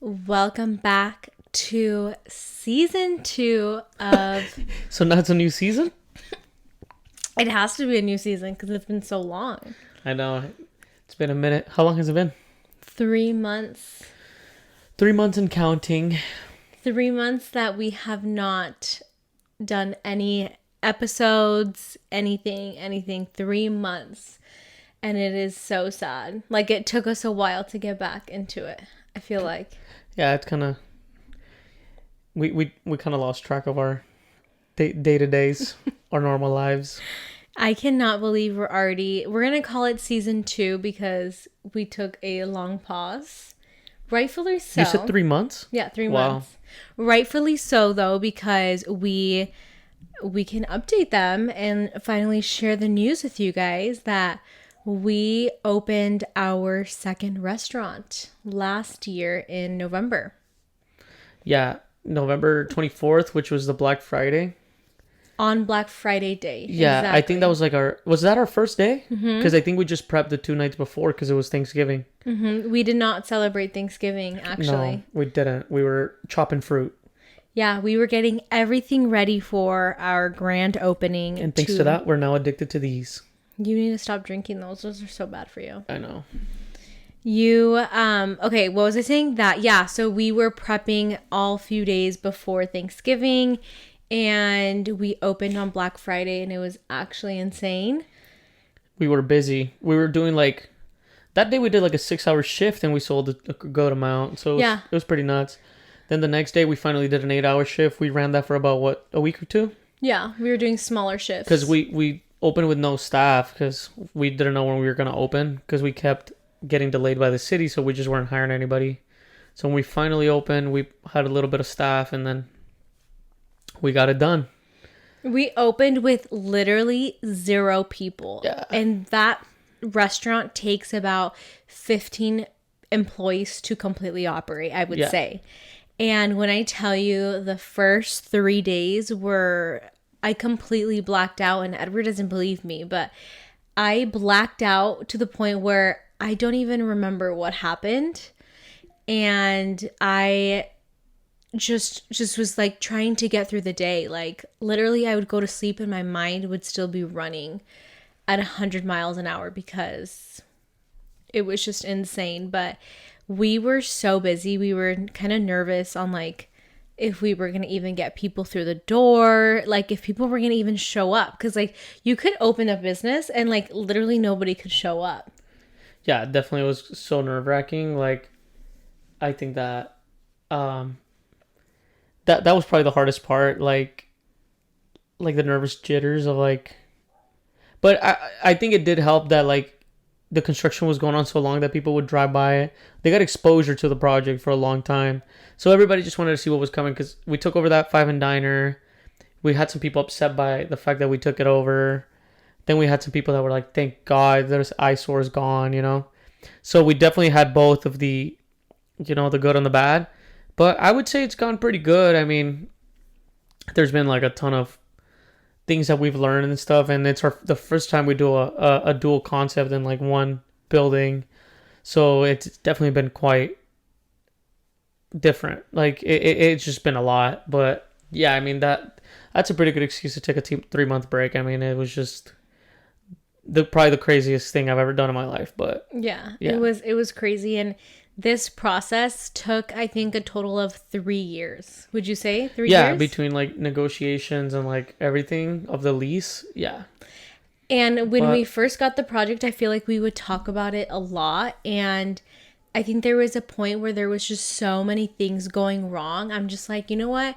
Welcome back to season 2 of. So now it's a new season? It has to be a new season because it's been so long. I know. It's been a minute. How long has it been? 3 months. 3 months and counting. 3 months that we have not done any episodes, anything. 3 months. And it is so sad. Like, it took us a while to get back into it, I feel like. Yeah, it's kind of... We kind of lost track of our day-to-days, our normal lives. I cannot believe we're going to call it season 2 because we took a long pause. Rightfully so. You said 3 months? Yeah, 3 months. Rightfully so, though, because we can update them and finally share the news with you guys that we opened our second restaurant last year in November. Yeah, November 24th, which was the Black Friday. On Black Friday day. Yeah, exactly. I think that was like was that our first day? Because I think we just prepped the 2 nights before because it was Thanksgiving. Mm-hmm. We did not celebrate Thanksgiving, actually. No, we didn't. We were chopping fruit. Yeah, we were getting everything ready for our grand opening. And thanks to that, we're now addicted to these. You need to stop drinking those. Those are so bad for you. I know. Okay, what was I saying? So we were prepping all few days before Thanksgiving and we opened on Black Friday and it was actually insane. We were busy. We were doing that day we did like a 6-hour shift and we sold a good amount. So it was pretty nuts. Then the next day we finally did an 8-hour shift. We ran that for about, a week or two? Yeah, we were doing smaller shifts. Because we opened with no staff because we didn't know when we were going to open because we kept getting delayed by the city, so we just weren't hiring anybody. So when we finally opened, we had a little bit of staff and then we got it done. We opened with literally 0 people. Yeah. And that restaurant takes about 15 employees to completely operate, I would say. And when I tell you the first 3 days I completely blacked out, and Edward doesn't believe me, but I blacked out to the point where I don't even remember what happened. And I just was like trying to get through the day. Like literally I would go to sleep and my mind would still be running at 100 miles an hour because it was just insane. But we were so busy. We were kind of nervous on if we were going to even get people through the door, if people were going to even show up. Because you could open a business and literally nobody could show up. Yeah, it definitely was so nerve-wracking. I think that that was probably the hardest part. Like the nervous jitters of But I think it did help that the construction was going on so long that people would drive by it. They got exposure to the project for a long time. So everybody just wanted to see what was coming because we took over that 5 and Diner. We had some people upset by the fact that we took it over. Then we had some people that were like, thank God, there's eyesores gone, So we definitely had both of the, the good and the bad. But I would say it's gone pretty good. I mean, there's been a ton of things that we've learned and stuff, and it's the first time we do a dual concept in one building, so it's definitely been quite different. It's just been a lot, but yeah, I mean that's a pretty good excuse to take a 3-month break. I mean, it was just probably the craziest thing I've ever done in my life, but yeah. It was crazy. And this process took, I think, a total of 3 years. Would you say 3 years? Yeah, between negotiations and everything of the lease. Yeah. And when we first got the project, I feel like we would talk about it a lot. And I think there was a point where there was just so many things going wrong. I'm just like, you know what?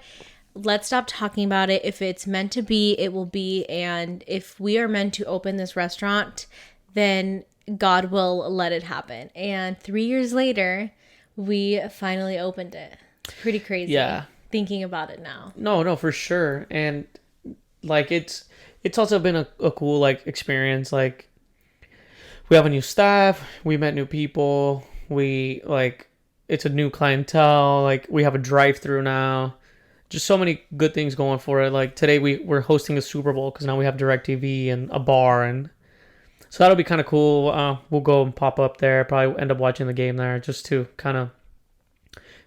Let's stop talking about it. If it's meant to be, it will be. And if we are meant to open this restaurant, then God will let it happen. And 3 years later, we finally opened it. It's pretty crazy. Yeah. Thinking about it now. No, for sure. And it's also been a cool experience. We have a new staff, we met new people, we it's a new clientele, we have a drive-through now. Just so many good things going for it. Today we're hosting a Super Bowl because now we have DirecTV and a bar, and so that'll be kind of cool. We'll go and pop up there, probably end up watching the game there just to kind of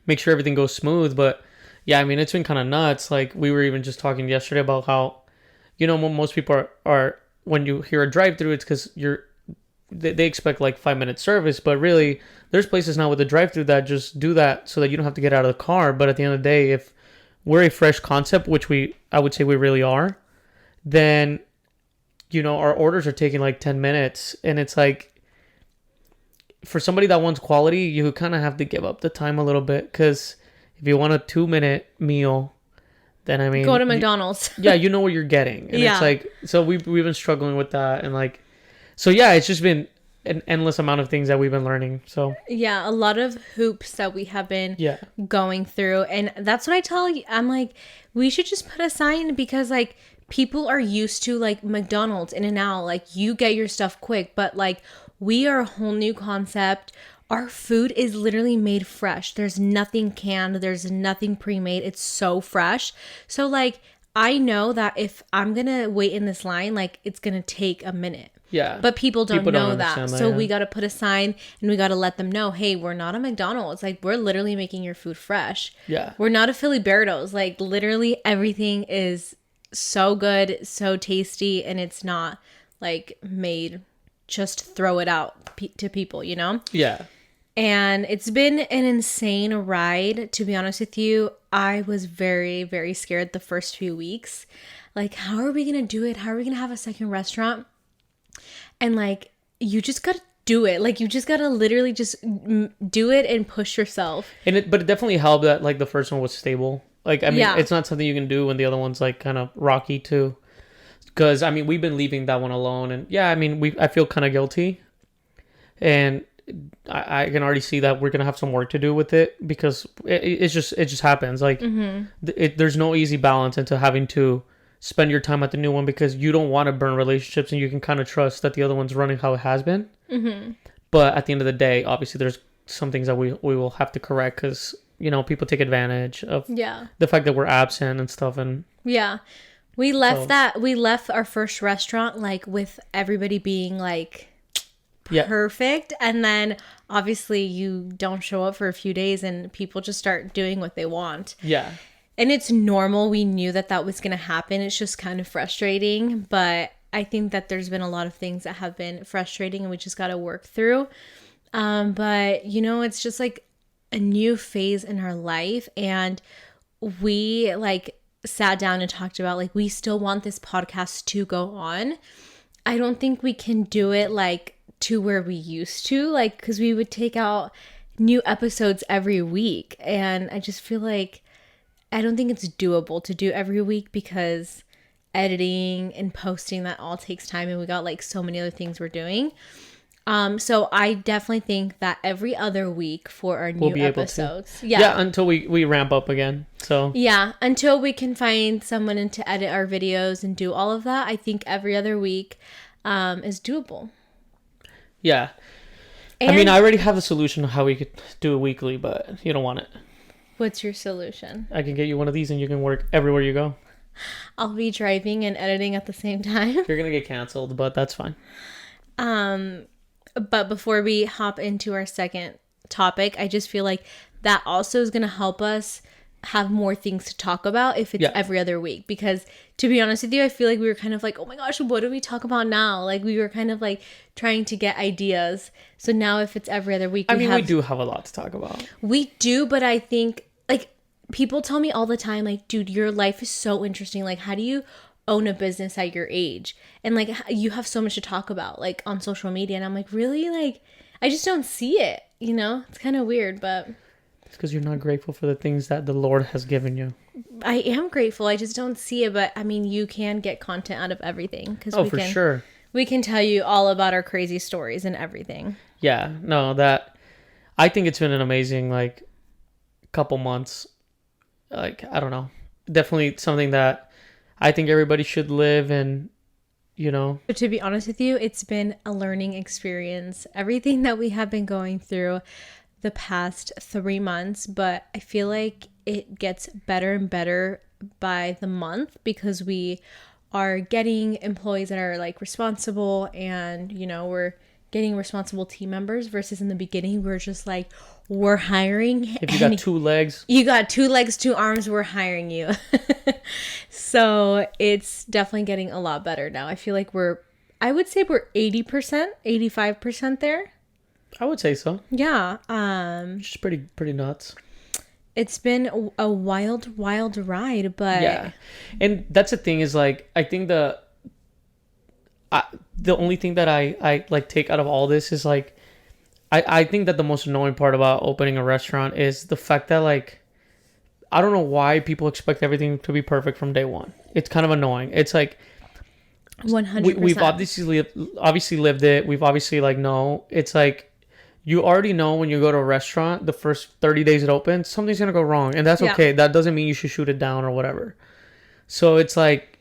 make sure everything goes smooth. But yeah, I mean, it's been kind of nuts. Like we were even just talking yesterday about how, most people are when you hear a drive-through, it's because they expect like 5 minute service, but really there's places now with the drive-through that just do that so that you don't have to get out of the car. But at the end of the day, if we're a fresh concept, which I would say we really are, then our orders are taking like 10 minutes, and it's like for somebody that wants quality, you kind of have to give up the time a little bit, because if you want a 2 minute meal, then I mean, go to McDonald's. Yeah, you know what you're getting. And it's like, so we've been struggling with that, and like, so yeah, it's just been an endless amount of things that we've been learning. So yeah, a lot of hoops that we have been going through. And that's what I tell you. I'm like, we should just put a sign, because like people are used to like McDonald's, In-N-Out, like you get your stuff quick, but like we are a whole new concept. Our food is literally made fresh. There's nothing canned. There's nothing pre-made. It's so fresh. So like, I know that if I'm going to wait in this line, like it's going to take a minute. Yeah. But people don't know that. So we got to put a sign, and we got to let them know, hey, we're not a McDonald's. Like, we're literally making your food fresh. Yeah. We're not a Filiberto's. Like, literally everything is so good, so tasty, and it's not like made just throw it out to people, Yeah. And it's been an insane ride, to be honest with you. I was very, very scared the first few weeks. Like, how are we going to do it? How are we going to have a second restaurant? And like, you just got to do it. Like, you just got to literally just do it and push yourself. But it definitely helped that like the first one was stable. Like, I mean, it's not something you can do when the other one's like kind of rocky too. Because I mean, we've been leaving that one alone, and yeah, I mean, I feel kind of guilty, and I can already see that we're gonna have some work to do with it, because it just happens. Like, there's no easy balance into having to spend your time at the new one, because you don't want to burn relationships, and you can kind of trust that the other one's running how it has been. But at the end of the day, obviously, there's some things that we will have to correct, because people take advantage of the fact that we're absent and stuff. And we left our first restaurant like with everybody being like perfect, and then obviously you don't show up for a few days and people just start doing what they want. And it's normal. We knew that was going to happen. It's just kind of frustrating, but I think that there's been a lot of things that have been frustrating, and we just got to work through. But it's just like a new phase in our life, and we like sat down and talked about like, we still want this podcast to go on. I don't think we can do it like to where we used to, like, because we would take out new episodes every week, and I just feel like I don't think it's doable to do every week, because editing and posting, that all takes time, and we got like so many other things we're doing. So I definitely think that every other week for our new episodes. Yeah, until we ramp up again. So yeah, until we can find someone to edit our videos and do all of that, I think every other week is doable. Yeah. And I mean, I already have a solution of how we could do it weekly, but you don't want it. What's your solution? I can get you one of these, and you can work everywhere you go. I'll be driving and editing at the same time. You're gonna get canceled, but that's fine. But before we hop into our second topic, I just feel like that also is going to help us have more things to talk about if it's every other week. Because to be honest with you, I feel like we were kind of like, oh my gosh, what do we talk about now? Like, we were kind of like trying to get ideas. So now if it's every other week, we do have a lot to talk about. We do, but I think like people tell me all the time, like, dude, your life is so interesting. Like, how do you own a business at your age? And like, you have so much to talk about like on social media. And I'm like, really? Like, I just don't see it, it's kind of weird, but it's because you're not grateful for the things that the Lord has given you. I am grateful. I just don't see it. But I mean, you can get content out of everything, because sure, we can tell you all about our crazy stories and everything. Yeah, no, that I think it's been an amazing like couple months. Like, I don't know, definitely something that I think everybody should live. And But to be honest with you, it's been a learning experience, everything that we have been going through the past 3 months. But I feel like it gets better and better by the month, because we are getting employees that are like responsible, and we're getting responsible team members, versus in the beginning we were just like, we're hiring. If you got 2 legs, you got 2 legs, 2 arms, we're hiring you. So it's definitely getting a lot better now. I feel like I would say we're 80%, 85% there. I would say so. Yeah. Which is pretty nuts. It's been a wild ride, but yeah. And that's the thing is like, I think the only thing that I like take out of all this is like, I think that the most annoying part about opening a restaurant is the fact that like, I don't know why people expect everything to be perfect from day one. It's kind of annoying. It's like 100%. We've obviously lived it. We've obviously like know. It's like you already know when you go to a restaurant, the first 30 days it opens, something's gonna go wrong, and that's okay. That doesn't mean you should shoot it down or whatever. So it's like,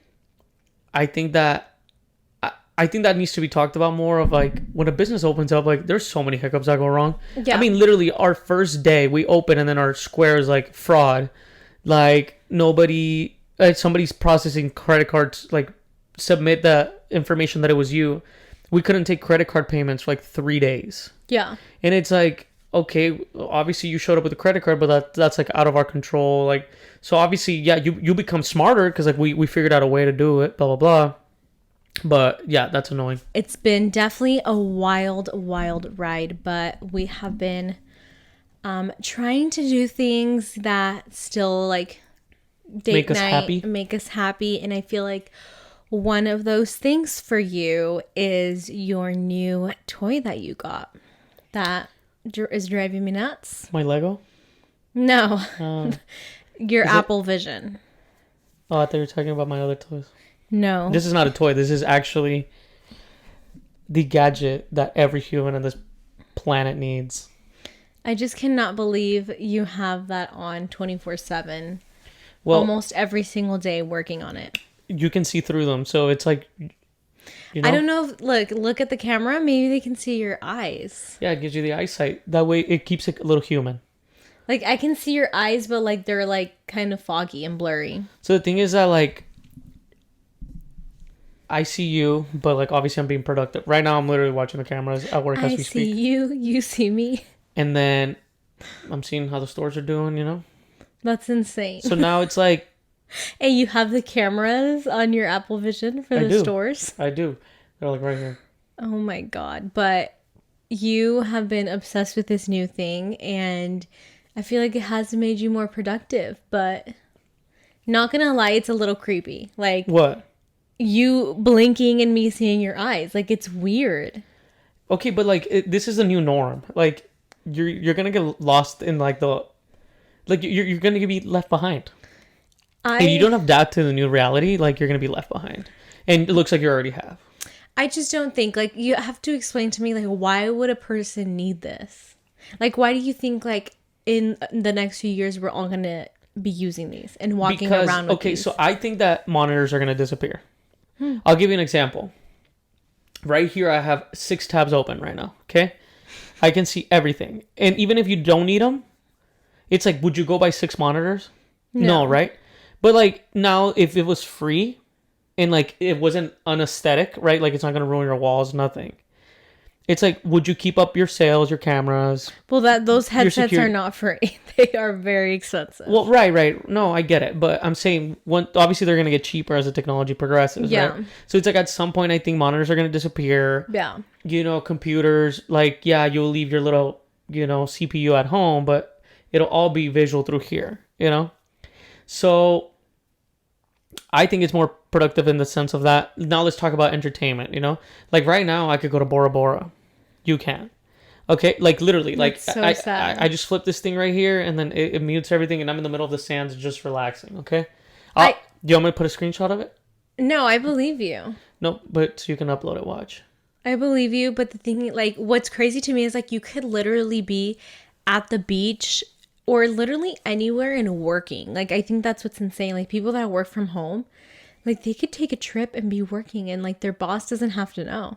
I think that needs to be talked about more. Of like when a business opens up, like there's so many hiccups that go wrong. Yeah. I mean, literally, our first day we open and then our square is like fraud. Like nobody, somebody's processing credit cards. Like submit the information that it was you. We couldn't take credit card payments for like 3 days. Yeah. And it's like, okay, obviously you showed up with a credit card, but that's like out of our control. Like, so obviously, yeah, you become smarter because like we figured out a way to do it, blah, blah, blah. But yeah, that's annoying. It's been definitely a wild ride, but we have been trying to do things that still like make us happy. And I feel like one of those things for you is your new toy that you got that is driving me nuts. My Lego? No. Your Apple Vision. Oh, I thought you were talking about my other toys. No. This is not a toy. This is actually the gadget that every human on this planet needs. I just cannot believe you have that on 24/7. Well, almost every single day working on it. You can see through them. So it's like, you know? I don't know. Look at the camera. Maybe they can see your eyes. Yeah, it gives you the eyesight. That way it keeps it a little human. Like I can see your eyes, but like they're like kind of foggy and blurry. So the thing is that like, I see you, but like obviously I'm being productive. Right now I'm literally watching the cameras at work as we speak. I see you, you see me. And then I'm seeing how the stores are doing, you know? That's insane. So now it's like... Hey, you have the cameras on your Apple Vision for the stores? I do. They're like right here. Oh my God. But you have been obsessed with this new thing and I feel like it has made you more productive, but not gonna lie, it's a little creepy. Like... What? You blinking and me seeing your eyes. Like, it's weird. Okay, but like this is a new norm. Like you're gonna get lost in like the... Like you're gonna be left behind. If you don't adapt to the new reality, like you're gonna be left behind. And it looks like you already have. I just don't think, like, you have to explain to me, like, why would a person need this? Like, why do you think, like, in the next few years we're all gonna be using these and walking around with these? So I think that monitors are gonna disappear. I'll give you an example. Right here, I have 6 tabs open right now. Okay, I can see everything, and even if you don't need them, it's like, would you go buy 6 monitors? No, right? But like now, if it was free, and like it wasn't unaesthetic, right? Like it's not gonna ruin your walls, nothing. It's like, would you keep up your sales, your cameras? Well, those headsets are not free. They are very expensive. Well, right. No, I get it. But I'm saying, obviously they're going to get cheaper as the technology progresses, right? So it's like at some point, I think monitors are going to disappear. Yeah. You know, computers, like, yeah, you'll leave your little, you know, CPU at home, but it'll all be visual through here, you know? So I think it's more productive in the sense of that. Now let's talk about entertainment, you know? Like right now I could go to Bora Bora. You can. Okay? Like literally, like so sad. I just flip this thing right here and then it mutes everything and I'm in the middle of the sands just relaxing, okay? Do you want me to put a screenshot of it? No, I believe you. No, but so you can upload it, watch. I believe you, but the thing, like, what's crazy to me is like you could literally be at the beach or literally anywhere and working. Like, I think that's what's insane. Like, people that work from home, like, they could take a trip and be working and, like, their boss doesn't have to know.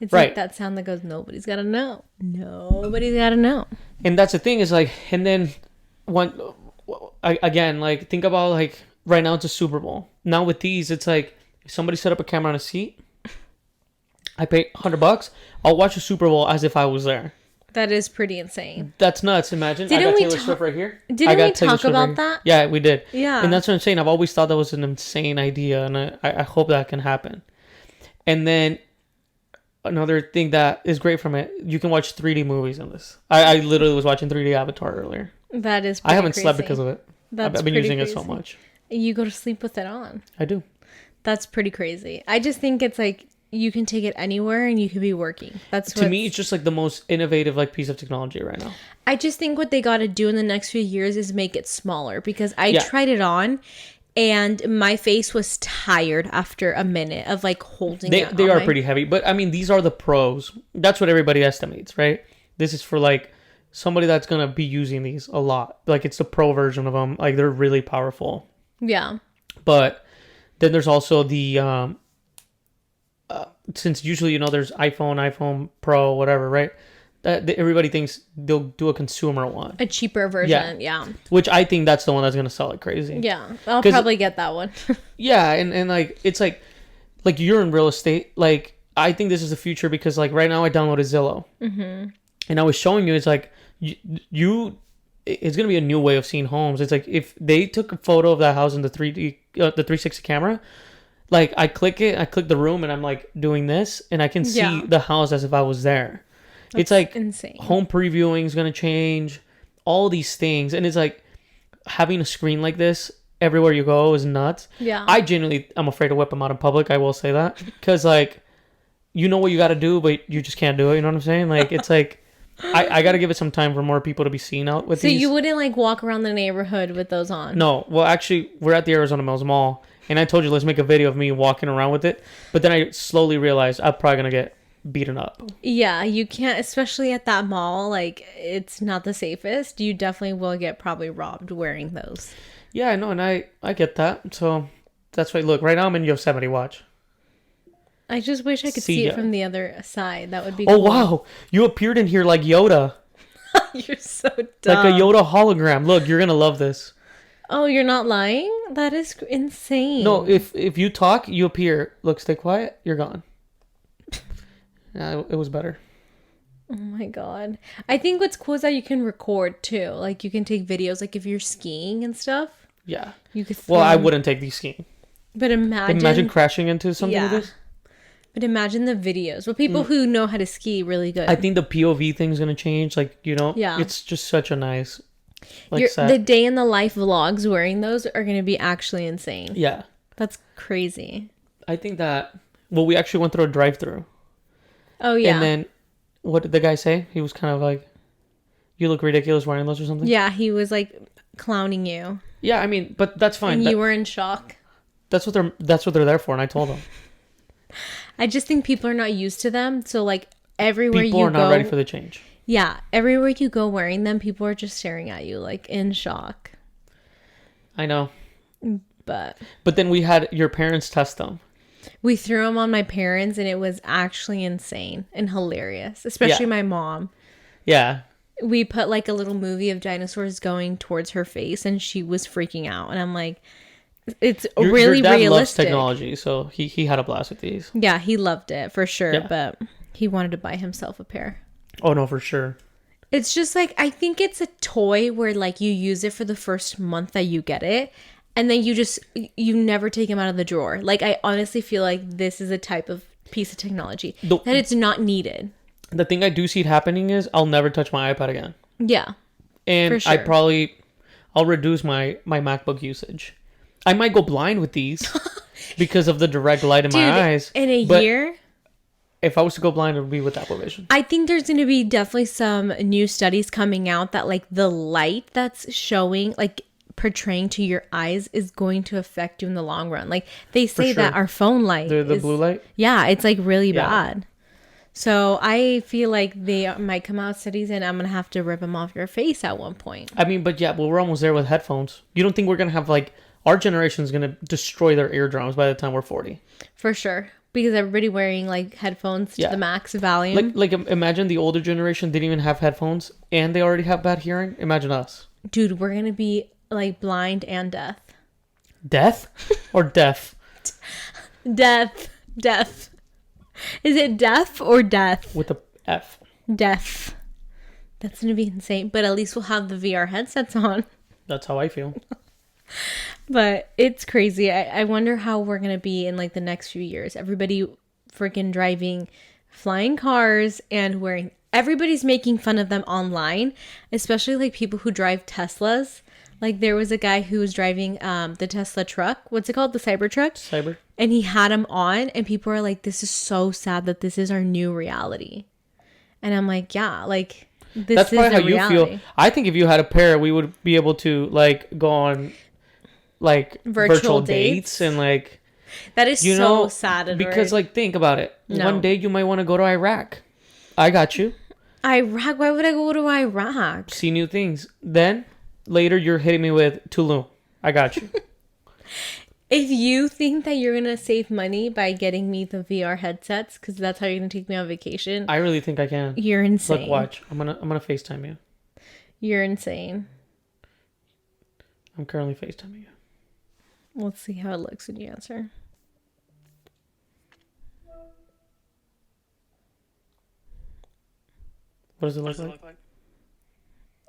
It's right. Like that sound that goes, nobody's got to know. Nobody's got to know. And that's the thing is, like, and then, again, like, think about, like, right now it's a Super Bowl. Now with these, it's like, if somebody set up a camera on a seat, I pay $100, I'll watch a Super Bowl as if I was there. That is pretty insane. That's nuts. Imagine. Didn't I got we Taylor Swift right here. Didn't we talk about that? Yeah, we did. Yeah. And that's what I'm saying. I've always thought that was an insane idea, and I hope that can happen. And then another thing that is great from it, you can watch 3D movies in this. I literally was watching 3D Avatar earlier. That is I haven't crazy. slept because of it. That's I've been pretty using crazy. it so much. You go to sleep with it on. I do. That's pretty crazy. I just think it's like you can take it anywhere and you could be working. That's To me, it's just like the most innovative like piece of technology right now. I just think what they got to do in the next few years is make it smaller, because I tried it on and my face was tired after a minute of like holding it. They are pretty heavy, but I mean, these are the pros. That's what everybody estimates, right? This is for like somebody that's going to be using these a lot. Like it's the pro version of them. Like they're really powerful. Yeah. But then there's also the, since usually, you know, there's iPhone Pro, whatever, right? Everybody thinks they'll do a consumer one. A cheaper version, yeah. Which I think that's the one that's going to sell like crazy. Yeah, I'll probably get that one. Yeah, and like, it's like you're in real estate. Like, I think this is the future because like right now I downloaded Zillow. Mm-hmm. And I was showing you, it's like, it's going to be a new way of seeing homes. It's like if they took a photo of that house in the 360 camera, like I click the room and I'm like doing this and I can see the house as if I was there. That's it's like insane. Home previewing is going to change, all these things. And it's like having a screen like this everywhere you go is nuts. Yeah. I'm afraid to whip them out in public. I will say that because like, you know what you got to do, but you just can't do it. You know what I'm saying? Like, it's like, I got to give it some time for more people to be seen out with these. So you wouldn't like walk around the neighborhood with those on? No. Well, actually, we're at the Arizona Mills Mall. And I told you, let's make a video of me walking around with it. But then I slowly realized I'm probably going to get beaten up. Yeah, you can't, especially at that mall. Like, it's not the safest. You definitely will get probably robbed wearing those. Yeah, I know. And I get that. So that's why, look, right now I'm in Yosemite. Watch. I just wish I could see it from the other side. That would be cool. Oh, wow. You appeared in here like Yoda. You're so dumb. Like a Yoda hologram. Look, you're going to love this. Oh, you're not lying? That is insane. No, if you talk, you appear. Look, stay quiet. You're gone. Yeah, it was better. Oh my god. I think what's cool is that you can record too. Like you can take videos. Like if you're skiing and stuff. Yeah. You could. Well, I wouldn't take these skiing. But imagine crashing into something like this. But imagine the videos. Well, people who know how to ski really good. I think the POV thing's gonna change. Like it's just such a nice. Like the day in the life vlogs wearing those are going to be actually insane. Yeah. That's crazy. I think that, well, we actually went through a drive-through. Oh, yeah. And then, what did the guy say? He was kind of like, you look ridiculous wearing those or something? Yeah, he was like clowning you. Yeah, I mean, but that's fine. And you were in shock. That's what they're there for, and I told them. I just think people are not used to them. So like everywhere you go. People are not ready for the change. Yeah, everywhere you go wearing them, people are just staring at you like in shock. I know. But then we had your parents test them. We threw them on my parents and it was actually insane and hilarious, especially my mom. Yeah. We put like a little movie of dinosaurs going towards her face and she was freaking out. And I'm like, it's really your dad realistic. loves technology, so he had a blast with these. Yeah, he loved it for sure, but he wanted to buy himself a pair. Oh, no, for sure. It's just like, I think it's a toy where like you use it for the first month that you get it. And then you never take him out of the drawer. Like, I honestly feel like this is a type of piece of technology that it's not needed. The thing I do see it happening is I'll never touch my iPad again. Yeah. And for sure. I'll reduce my MacBook usage. I might go blind with these because of the direct light in my eyes. In a year? If I was to go blind, it would be with Apple Vision. I think there's going to be definitely some new studies coming out that like the light that's showing, like portraying to your eyes is going to affect you in the long run. Like they say that our phone light. The blue light? Yeah, it's like really bad. So I feel like they might come out studies and I'm going to have to rip them off your face at one point. I mean, but we're almost there with headphones. You don't think we're going to have like, our generation is going to destroy their eardrums by the time we're 40? For sure. Because everybody wearing like headphones to the max volume. Like imagine the older generation didn't even have headphones and they already have bad hearing. Imagine us. Dude, we're going to be like blind and deaf. Death or deaf? Deaf. Is it deaf or death? With a F. Deaf. That's going to be insane. But at least we'll have the VR headsets on. That's how I feel. But it's crazy. I wonder how we're going to be in like the next few years. Everybody freaking driving flying cars and wearing... Everybody's making fun of them online, especially like people who drive Teslas. Like there was a guy who was driving the Tesla truck. What's it called? The Cybertruck? Cyber. And he had him on and people are like, this is so sad that this is our new reality. And I'm like, yeah, like That's is probably how reality. you feel. I think if you had a pair, we would be able to like go on like virtual dates and like... That is so sad. Edward. Because like think about it. No. One day you might want to go to Iraq. I got you. Iraq? Why would I go to Iraq? See new things. Then later you're hitting me with Tulum. I got you. If you think that you're gonna save money by getting me the VR headsets, because that's how you're gonna take me on vacation, I really think I can. you're insane. Look, watch. I'm gonna FaceTime you. You're insane. I'm currently FaceTiming you. Let's see how it looks when you answer. What does it look like?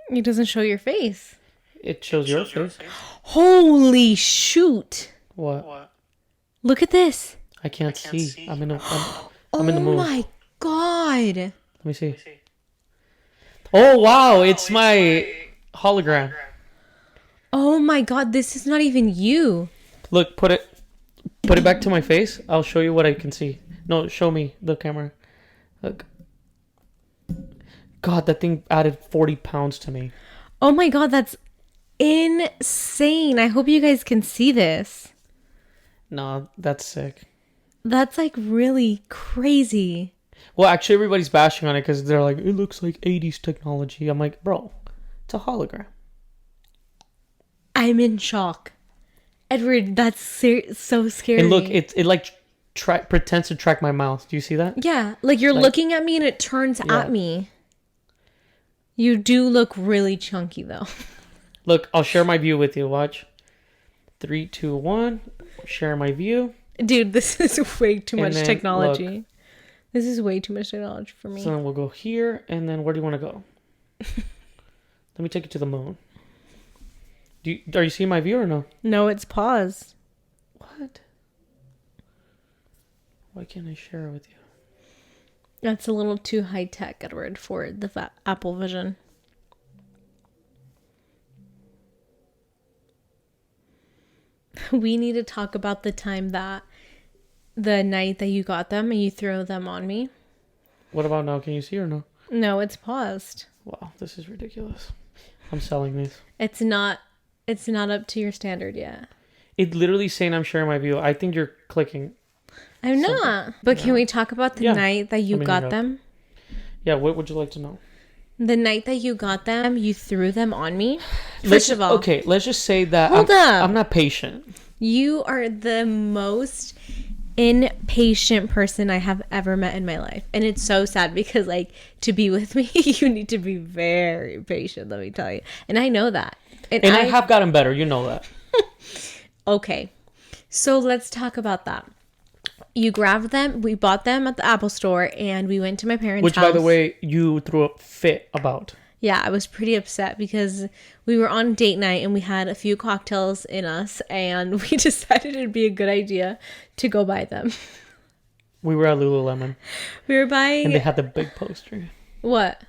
It doesn't show your face. It shows your face. Holy shoot! What? Look at this. I can't see. I'm in the mood. Oh my god! Let me see. Oh wow! It's my hologram. Oh my god! This is not even you. Look, put it back to my face. I'll show you what I can see. No, show me the camera. Look. God, that thing added 40 pounds to me. Oh my god, that's insane. I hope you guys can see this. No, that's sick. That's like really crazy. Well, actually, everybody's bashing on it because they're like, it looks like 80s technology. I'm like, bro, it's a hologram. I'm in shock. Edward, that's so scary. And look, it like pretends to track my mouth. Do you see that? Yeah, like you're looking at me and it turns at me. You do look really chunky though. Look, I'll share my view with you. Watch. 3, 2, 1. Share my view. Dude, this is way too much technology. Look. This is way too much technology for me. So then we'll go here, and then where do you want to go? Let me take you to the moon. Are you seeing my view or no? No, it's paused. What? Why can't I share it with you? That's a little too high tech, Edward, for the Apple Vision. We need to talk about the time that the night that you got them and you threw them on me. What about now? Can you see or no? No, it's paused. Wow, this is ridiculous. I'm selling these. It's not up to your standard yet. It's literally saying I'm sharing my view. I think you're clicking. I'm not. But can we talk about the night that you got them? Yeah, what would you like to know? The night that you got them, you threw them on me. First of all, okay, let's just say that I'm not patient. You are the most impatient person I have ever met in my life. And it's so sad because like to be with me, you need to be very patient, let me tell you. And I know that. And I have gotten better, you know that. Okay. So let's talk about that. You grabbed them, we bought them at the Apple store, and we went to my parents' house. Which, by the way, you threw a fit about. Yeah, I was pretty upset because we were on date night and we had a few cocktails in us, and we decided it'd be a good idea to go buy them. We were at Lululemon. We were buying... And they had the big poster. What?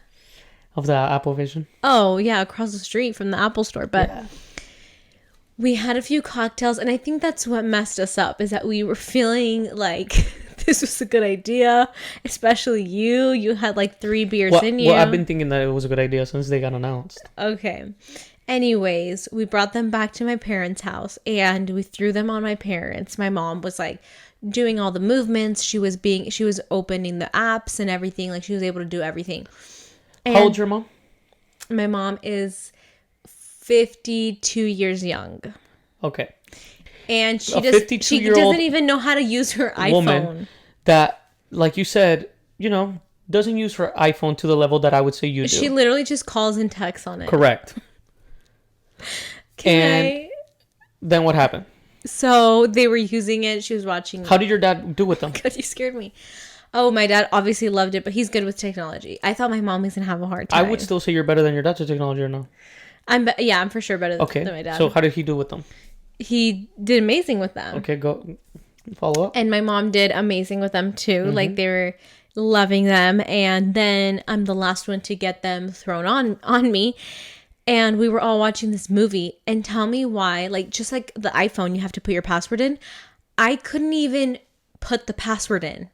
Of the Apple Vision. Oh, yeah, across the street from the Apple store, but... Yeah. We had a few cocktails, and I think that's what messed us up, is that we were feeling like this was a good idea, especially you. You had like 3 beers in you. Well, I've been thinking that it was a good idea since they got announced. Okay. Anyways, we brought them back to my parents' house, and we threw them on my parents. My mom was like doing all the movements. She was opening the apps and everything. Like she was able to do everything. And how old's your mom? My mom is 52 years young. Okay. And she doesn't even know how to use her iPhone. Woman that, like you said, doesn't use her iPhone to the level that I would say you do. She literally just calls and texts on it. Correct. Then what happened? So they were using it. She was watching. How did your dad do with them? God, you scared me. Oh, my dad obviously loved it, but he's good with technology. I thought my mom was gonna have a hard time. I would still say you're better than your dad with technology or no? I'm for sure better Okay. than my dad. So how did he do with them? He did amazing with them. Okay, go follow up. And my mom did amazing with them too. Like they were loving them. And then I'm the last one to get them thrown on me. And we were all watching this movie. And tell me why, like just like the iPhone, you have to put your password in. I couldn't even put the password in.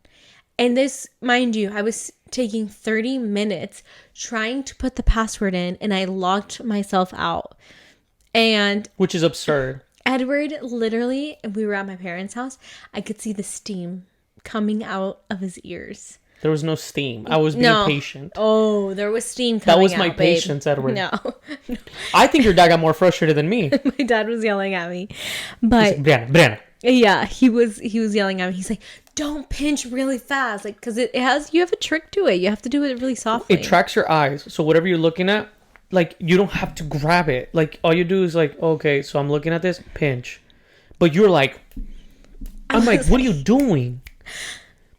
And this, mind you, I was taking 30 minutes trying to put the password in, and I locked myself out. And which is absurd. Edward, literally, we were at my parents' house. I could see the steam coming out of his ears. There was no steam. I was being patient. Oh, there was steam coming out. That was my patience, babe. Edward. No. I think your dad got more frustrated than me. My dad was yelling at me. But Brianna. Yeah, he was yelling at me. He's like, "Don't pinch really fast." Like, because you have a trick to it. You have to do it really softly. It tracks your eyes. So whatever you're looking at, like, you don't have to grab it. Like, all you do is like, okay, so I'm looking at this, pinch. But you're like, I'm like, what are you doing?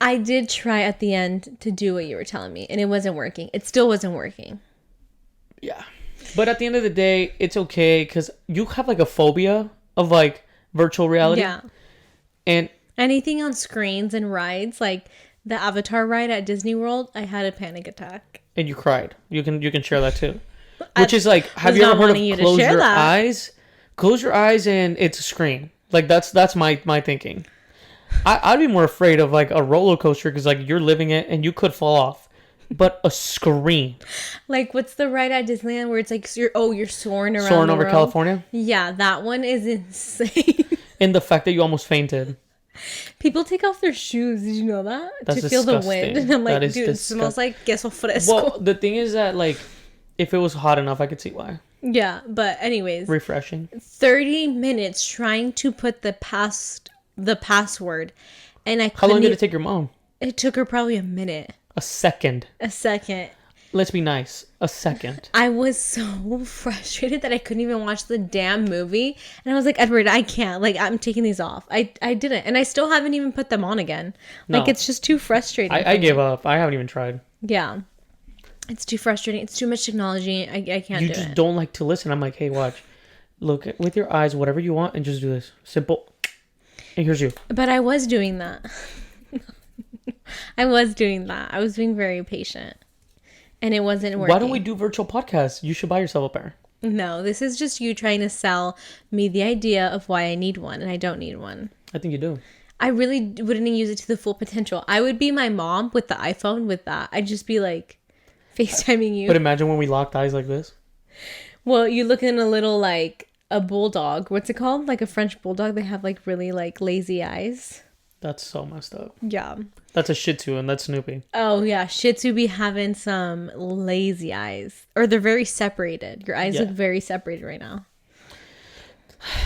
I did try at the end to do what you were telling me, and it wasn't working. It still wasn't working. Yeah. But at the end of the day, it's okay, because you have, like, a phobia of, like, virtual reality. Yeah. And anything on screens and rides, like the Avatar ride at Disney World, I had a panic attack. And you cried. You can share that too. Which is like, have you ever heard of close your eyes? Close your eyes and it's a screen. Like that's my thinking. I'd be more afraid of like a roller coaster because like you're living it and you could fall off. But a screen. Like what's the ride at Disneyland where it's like you're soaring around soaring over California? Yeah, that one is insane. And the fact that you almost fainted. People take off their shoes. Did you know that? That's to feel disgusting. the wind. And I'm like, dude, it smells like queso fresco. Well, the thing is that like, if it was hot enough, I could see why. Yeah, but anyways. Refreshing. 30 minutes trying to put the password. And I couldn't. How long did it take your mom? It took her probably a minute. A second. Let's be nice. A second. I was so frustrated that I couldn't even watch the damn movie. And I was like, Edward, I can't. Like, I'm taking these off. I didn't. And I still haven't even put them on again. Like, it's just too frustrating. I gave up. I haven't even tried. Yeah. It's too frustrating. It's too much technology. I can't do it. You just don't like to listen. I'm like, hey, watch. Look with your eyes, whatever you want, and just do this. Simple. And here's you. But I was doing that. I was being very patient. And it wasn't working. Why don't we do virtual podcasts? You should buy yourself a pair. No, this is just you trying to sell me the idea of why I need one, and I don't need one. I think you do. I really wouldn't use it to the full potential. I would be my mom with the iPhone with that. I'd just be like FaceTiming you. But imagine when we locked eyes like this. Well, you look in a little like a bulldog. What's it called? Like a French bulldog. They have like really like lazy eyes. That's so messed up. Yeah. That's a Shih Tzu and that's Snoopy. Oh, yeah. Shih Tzu be having some lazy eyes. Or they're very separated. Your eyes look very separated right now.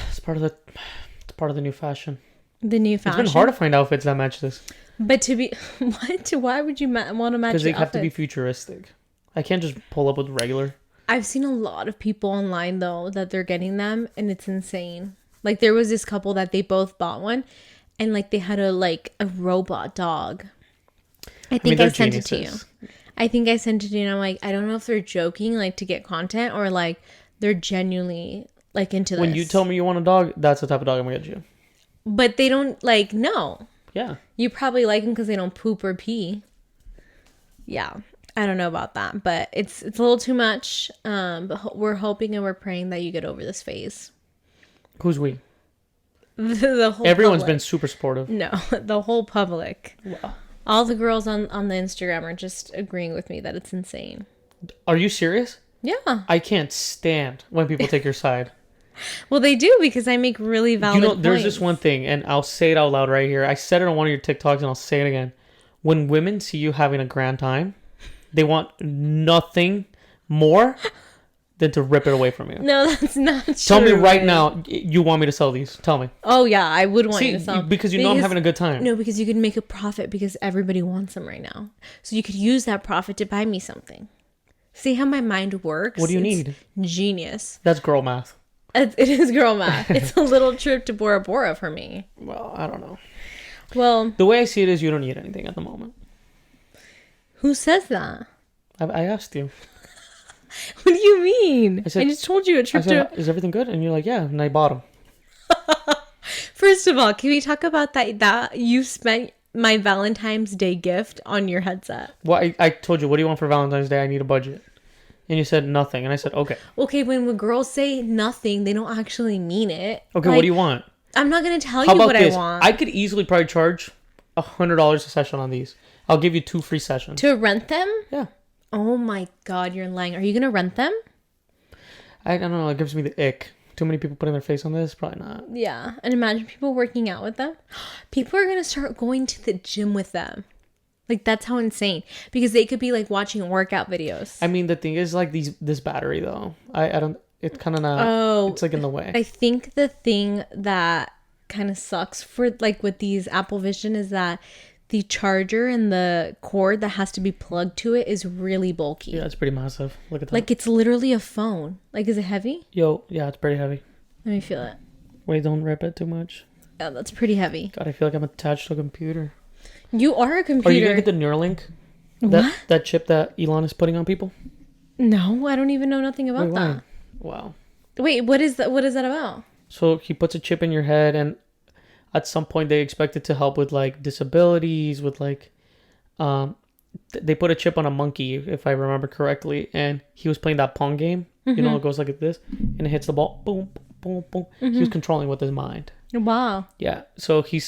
It's part of the new fashion. The new fashion? It's been hard to find outfits that match this. But to be... What? Why would you want to match because they have to be futuristic. I can't just pull up with regular. I've seen a lot of people online, though, that they're getting them. And it's insane. Like, there was this couple that they both bought one. And, like, they had a robot dog. I think I sent it to you. I think I sent it to you, and I'm like, I don't know if they're joking, like, to get content, or, like, they're genuinely, like, into this. When you tell me you want a dog, that's the type of dog I'm going to get you. But they don't, like, no. Yeah. You probably like them because they don't poop or pee. Yeah. I don't know about that, but it's a little too much. But we're hoping and we're praying that you get over this phase. Who's we? The whole Everyone's public. been super supportive. No, the whole public. Wow. All the girls on the Instagram are just agreeing with me that it's insane. Are you serious? Yeah. I can't stand when people take your side. Well, they do because I make really valid points. There's just one thing, and I'll say it out loud right here. I said it on one of your TikToks, and I'll say it again. When women see you having a grand time, they want nothing more than to rip it away from you. No, that's not true. Tell me right now, you want me to sell these. Tell me. Oh, yeah, I would want you to sell them. Because I'm having a good time. No, because you could make a profit because everybody wants them right now. So you could use that profit to buy me something. See how my mind works? What do you need? Genius. That's girl math. It is girl math. It's a little trip to Bora Bora for me. Well, I don't know. Well, the way I see it is you don't need anything at the moment. Who says that? I asked you. What do you mean? I just told you a I trip said, to... is everything good? And you're like, yeah. And I bought them. First of all, can we talk about that you spent my Valentine's Day gift on your headset? Well, I told you, what do you want for Valentine's Day? I need a budget. And you said nothing. And I said, okay. Okay, when girls say nothing, they don't actually mean it. Okay, what do you want? I'm not going to tell How you about what this? I want. I could easily probably charge $100 a session on these. I'll give you 2 free sessions. To rent them? Yeah. Oh my God, you're lying. Are you going to rent them? I don't know. It gives me the ick. Too many people putting their face on this? Probably not. Yeah. And imagine people working out with them. People are going to start going to the gym with them. Like, that's how insane. Because they could be, like, watching workout videos. I mean, the thing is, like, this battery, though. I don't... It's kind of not... Oh. It's, like, in the way. I think the thing that kind of sucks for, like, with these Apple Vision is that the charger and the cord that has to be plugged to it is really bulky. Yeah, it's pretty massive. Look at that. Like, it's literally a phone. Like, is it heavy? Yo, yeah, it's pretty heavy. Let me feel it. Wait, don't rip it too much. Oh, that's pretty heavy. God, I feel like I'm attached to a computer. You are a computer. Are you gonna get the Neuralink? What? That chip that Elon is putting on people? No, I don't even know nothing about Wait, that. why? Wow. Wait, what is that? What is that about? So he puts a chip in your head, and at some point they expect it to help with like disabilities, with like, they put a chip on a monkey, if I remember correctly, and he was playing that Pong game. Mm-hmm. You know, it goes like this, and it hits the ball, boom, boom, boom. Mm-hmm. He was controlling with his mind. Wow. Yeah. So he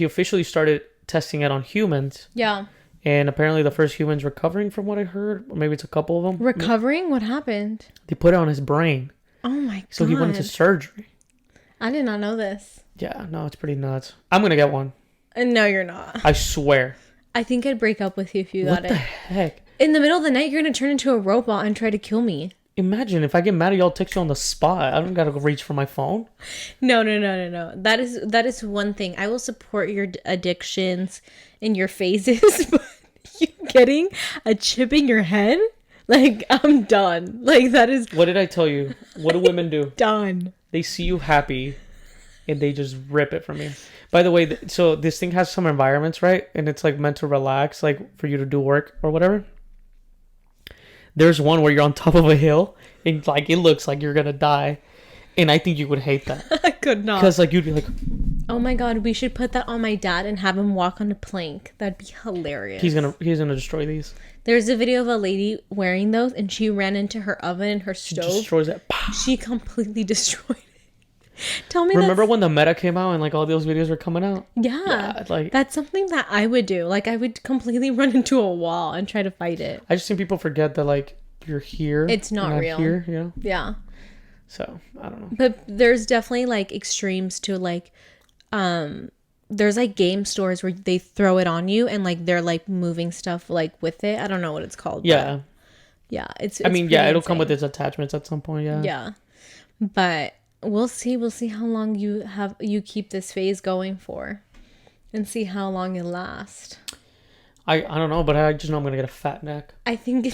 officially started testing it on humans, Yeah. and apparently the first humans recovering, from what I heard, or maybe it's a couple of them. Recovering? What happened? They put it on his brain, Oh my God. so he went into surgery. I did not know this. Yeah, no, it's pretty nuts. I'm gonna get one. No, you're not. I swear. I think I'd break up with you if you What got the it. heck? In the middle of the night, you're going to turn into a robot and try to kill me. Imagine if I get mad at y'all, text you on the spot. I don't gotta go reach for my phone. No. That is one thing. I will support your addictions and your phases, but you getting a chip in your head? Like, I'm done. Like, that is What did I tell you? What do women do? done. They see you happy, and they just rip it from you. By the way, so this thing has some environments, right? And it's like meant to relax, like for you to do work or whatever. There's one where you're on top of a hill, and like it looks like you're gonna die, and I think you would hate that I could not. because like you'd be like, Oh my God, we should put that on my dad and have him walk on a plank. That'd be hilarious. he's gonna destroy these. There's a video of a lady wearing those, and she ran into her oven and her stove. Destroys it. She completely destroyed it. Tell me Remember when the Meta came out and like all those videos were coming out? Yeah, like that's something that I would do. Like, I would completely run into a wall and try to fight it. I just think people forget that like you're here. It's not real. Here, you know. Yeah. So I don't know. But there's definitely like extremes to like, there's like game stores where they throw it on you and like they're like moving stuff like with it. I don't know what it's called. Yeah. Yeah. It's I mean, yeah, pretty it'll come with insane. its attachments at some point. Yeah. Yeah. But we'll see how long you keep this phase going for, and see how long it lasts. I don't know, but I just know I'm gonna get a fat neck. I think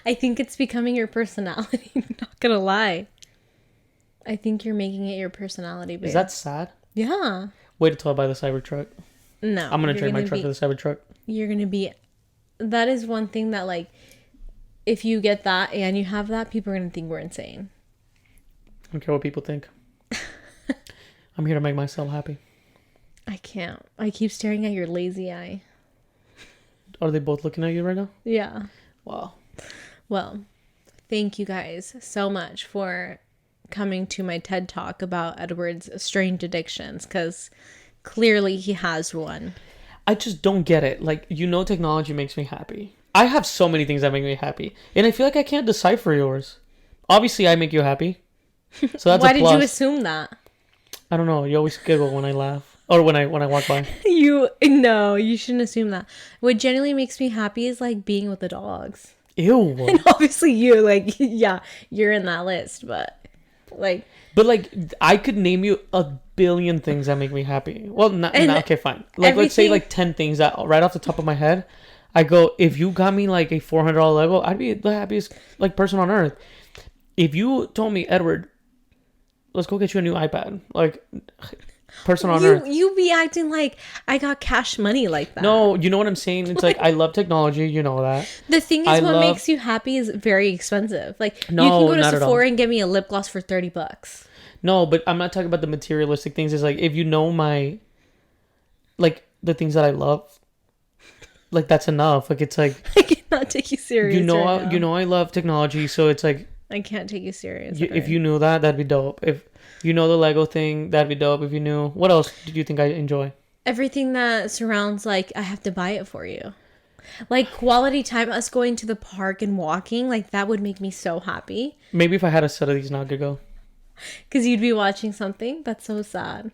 it's becoming your personality. I'm not gonna lie. I think you're making it your personality, babe. Is that sad? Yeah. Wait until I buy the Cybertruck. No. I'm gonna you're trade my truck for the Cybertruck. You're gonna be. That is one thing that, like, if you get that and you have that, people are gonna think we're insane. I don't care what people think. I'm here to make myself happy. I can't. I keep staring at your lazy eye. Are they both looking at you right now? Yeah. Wow. Well, thank you guys so much for coming to my TED Talk about Edward's strange addictions, because clearly he has one. I just don't get it. Like, technology makes me happy. I have so many things that make me happy, and I feel like I can't decipher yours. Obviously, I make you happy, so that's Why a did plus. you assume that? I don't know. You always giggle when I laugh, or when I walk by. No, you shouldn't assume that. What genuinely makes me happy is like being with the dogs. Ew. And obviously you, like, yeah, you're in that list, but like. But like, I could name you a billion things that make me happy. Well, okay, fine. Like, let's say like 10 things that right off the top of my head, I go, if you got me like a $400 Lego, I'd be the happiest like person on earth. If you told me, Edward, let's go get you a new iPad, like, person on You earth. you be acting like I got cash money like that. No, you know what I'm saying? It's like, I love technology. You know that. The thing is, I what love- makes you happy is very expensive. Like you No, can go to not at all. Sephora and get me a lip gloss for $30. No, but I'm not talking about the materialistic things. It's like, if you know like, the things that I love, like, that's enough. Like, it's like, I cannot take you serious. you know, right now. I love technology. So it's like, I can't take you serious. if you knew that, that'd be dope. If you know the Lego thing, that'd be dope. If you knew, what else did you think I enjoy? Everything that surrounds, like, I have to buy it for you. Like, quality time, us going to the park and walking, like, that would make me so happy. Maybe if I had a set of these now, I could go. Because you'd be watching something. That's so sad.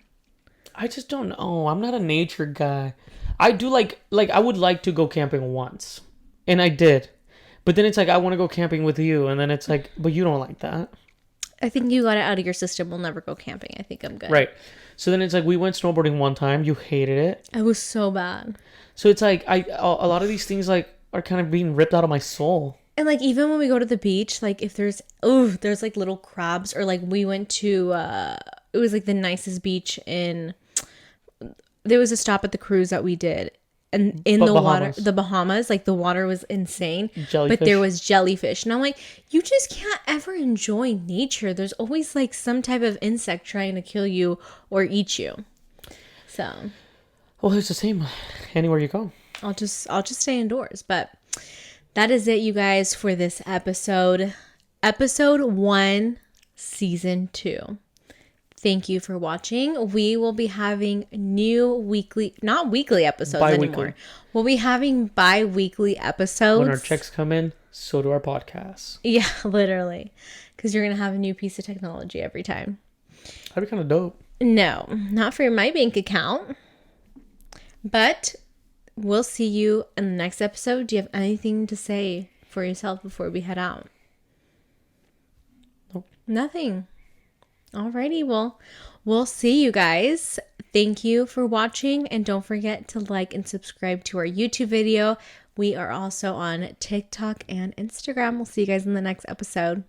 I just don't know. I'm not a nature guy. I do like I would like to go camping once. And I did. But then it's like, I want to go camping with you. And then it's like, but you don't like that. I think you got it out of your system. We'll never go camping. I think I'm good. Right. So then it's like, we went snowboarding one time. You hated it. It was so bad. So it's like, a lot of these things, like, are kind of being ripped out of my soul. And, like, even when we go to the beach, like, if there's like little crabs, or like we went to it was like the nicest beach there was a stop at the cruise that we did, and in the water, the Bahamas, like, the water was insane. Jellyfish. But there was jellyfish, and I'm like, you just can't ever enjoy nature. There's always, like, some type of insect trying to kill you or eat you. So Well, it's the same anywhere you go. I'll just stay indoors. But that is it, you guys, for this episode 1, season 2. Thank you for watching. We will be having new not weekly episodes anymore. We'll be having bi-weekly episodes. When our checks come in, so do our podcasts. Yeah, literally. Because you're going to have a new piece of technology every time. That'd be kind of dope. No, not for my bank account. But we'll see you in the next episode. Do you have anything to say for yourself before we head out? Nope. Nothing. Alrighty, well, we'll see you guys. Thank you for watching, and don't forget to like and subscribe to our YouTube video. We are also on TikTok and Instagram. We'll see you guys in the next episode.